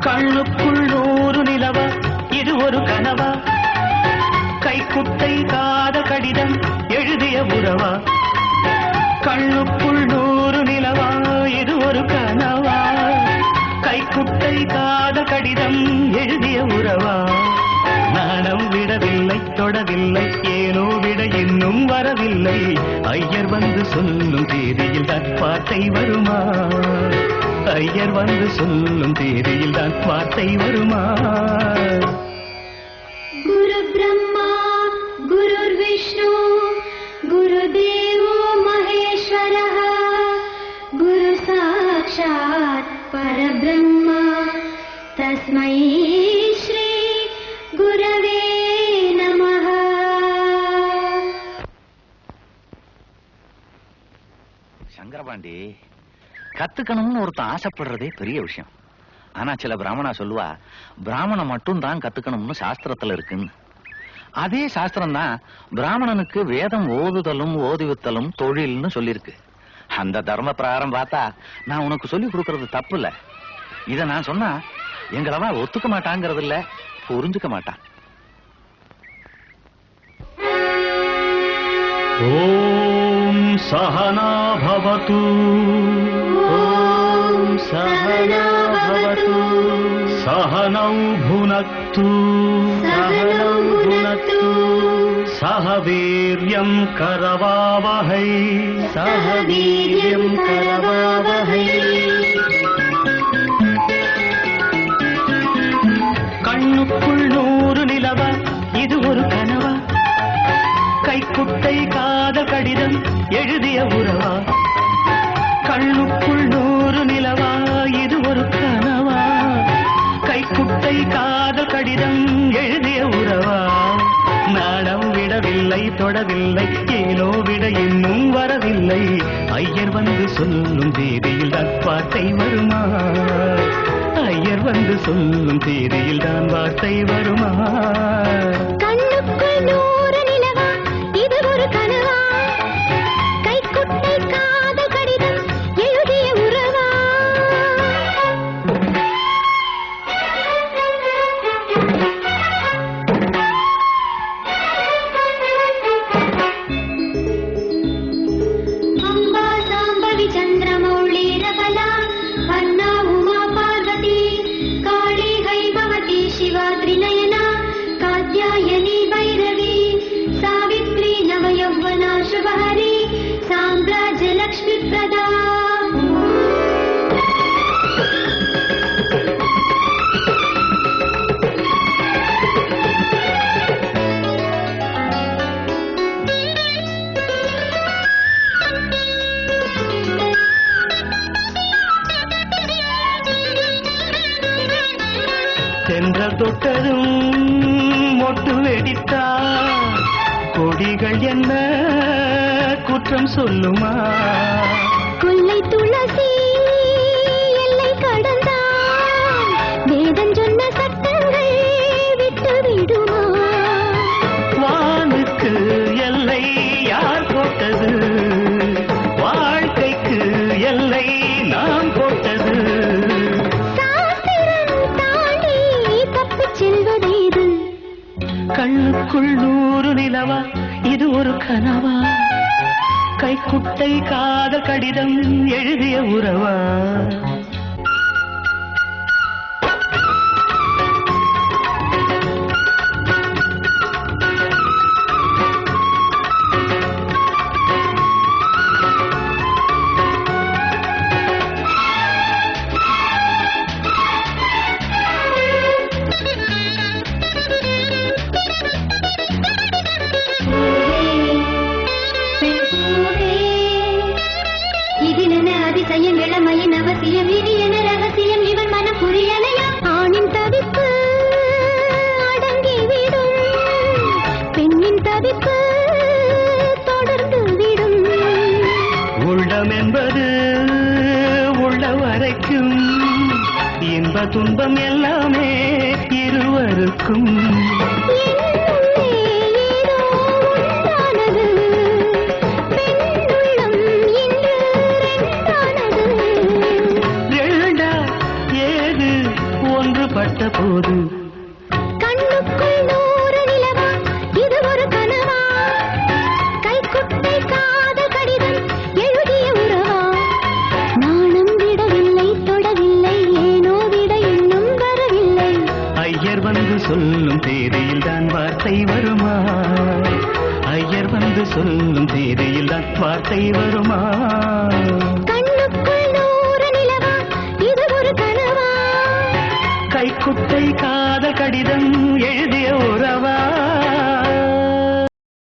கண்ணுக்குள் நூறு நிலவா இது ஒரு கனவா கைக்குட்டை காத கடிதம் எழுதிய உறவா கண்ணுக்குள் நூறு நிலவா இது ஒரு கனவா கைக்குட்டை காத கடிதம் எழுதிய உறவா நாணம் விடவில்லை தொடவில்லை ஏனோ விட இன்னும் வரவில்லை ஐயர் வந்து சொல்லும் தேதியில் தான் வார்த்தை வருமா ஐயர் வந்து சொல்லும் தேதியில் தான் வார்த்தை வருமா குரு பிரம்மா குரு விஷ்ணு குரு தேவோ மகேஸ்வரः குரு சாட்சாத் பரபிரம்ம தஸ்மை ஸ்ரீ குரவே நமः. சங்கரபாண்டி, கத்துக்கணும்னு ஒருத்தன் ஆசைப்படுறதே பெரிய விஷயம். ஆனா சில பிராமணா சொல்லுவா, பிராமணன் மட்டும் தான் கத்துக்கணும்னு சாஸ்திரத்துல இருக்குன்னு. அதே சாஸ்திரம் தான் பிராமணனுக்கு வேதம் ஓதுதலும் ஓதுவித்தலும் தொழில்னு சொல்லிருக்கு. அந்த தர்ம பிரகாரம் பார்த்தா நான் உனக்கு சொல்லி கொடுக்கறது தப்பு இல்ல. இத நான் சொன்னா எங்களவா ஒத்துக்க மாட்டாங்கிறது இல்ல, புரிஞ்சுக்க மாட்டான். ஓம் சஹனா பவது ஓம் சஹனா பவது சஹனௌ புனக்து சஹனௌ புனக்து சஹ வீர்யம் கரவாவஹை சஹ வீர்யம் கரவாவஹை. கண்ணுக்குள் நூறு நிலவா இது ஒரு கனவா கைக்குட்டை காத கடிதம் எழுதிய உறவா கண்ணுக்குள் நூறு நிலவா இது ஒரு கனவா கைக்குட்டை காத கடிதம் எழுதிய உறவா நாணம் விடவில்லை தொடவில்லை ஏனோ விட இன்னும் வரவில்லை ஐயர் வந்து சொல்லும் தேதியில் தான் வார்த்தை வருமா ஐயர் வந்து சொல்லும் தேதியில் தான் வார்த்தை வருமா. கண்ணுக்குள் நூறு நிலவா இது ஒரு கனவா கைக்குட்டை காத கடிதம் எழுதிய உறவா. அம்பா சாம்பவி சந்திரமௌளீரபலா வர்ணா உமா பார்வதி காளி ஹைபவதி சிவா த்ரிநயனா காத்யாயனி பைரவி சாவித்ரி நவயௌவனா சுபஹரி சாம்ராஜ்ய லக்ஷ்மி பிரதா. தென்றல் தொட்டதும் மொட்டு வெடித்தா கொடிகள் என்ன குற்றம் சொல்லுமா கொல்லை துளசி எல்லை கடந்தான் வேதம் சொன்ன சட்டங்கள் விட்டு விடுமா. வானுக்கு எல்லை யார் போட்டது வாழ்க்கைக்கு எல்லை நாம் போட்டது சாஸ்திரம் தாண்டி தப்பிச் செல்வதேது. கண்ணுக்குள் நூறு நிலவா இது ஒரு கனவா கைக்குட்டை காத கடிதம் எழுதிய உறவா. இதிலென அதிசயம் இளமையின் அவசியம் இன்ப துன்பம் எல்லாமே இருவருக்கும். ரெண்டா ஏது ஒன்றுபட்ட போது கண்ணுக்குள் நூறு நிலவா இது ஒரு கனவா கைக்குட்டை காதல் கடிதம் எழுதிய உறவா நாணம் விடவில்லை தொடவில்லை ஏனோ விட இன்னும் வரவில்லை ஐயர் வந்து சொல்லும் தேதியில் தான் வார்த்தை வருமா ஐயர் வந்து சொல்லும் தேதியில் தான் வார்த்தை வருமா கண்ணுக்குள் நூறு நிலவா இது ஒரு கனவா கைக்குட்டை காதல் கடிதம் எழுதிய உறவா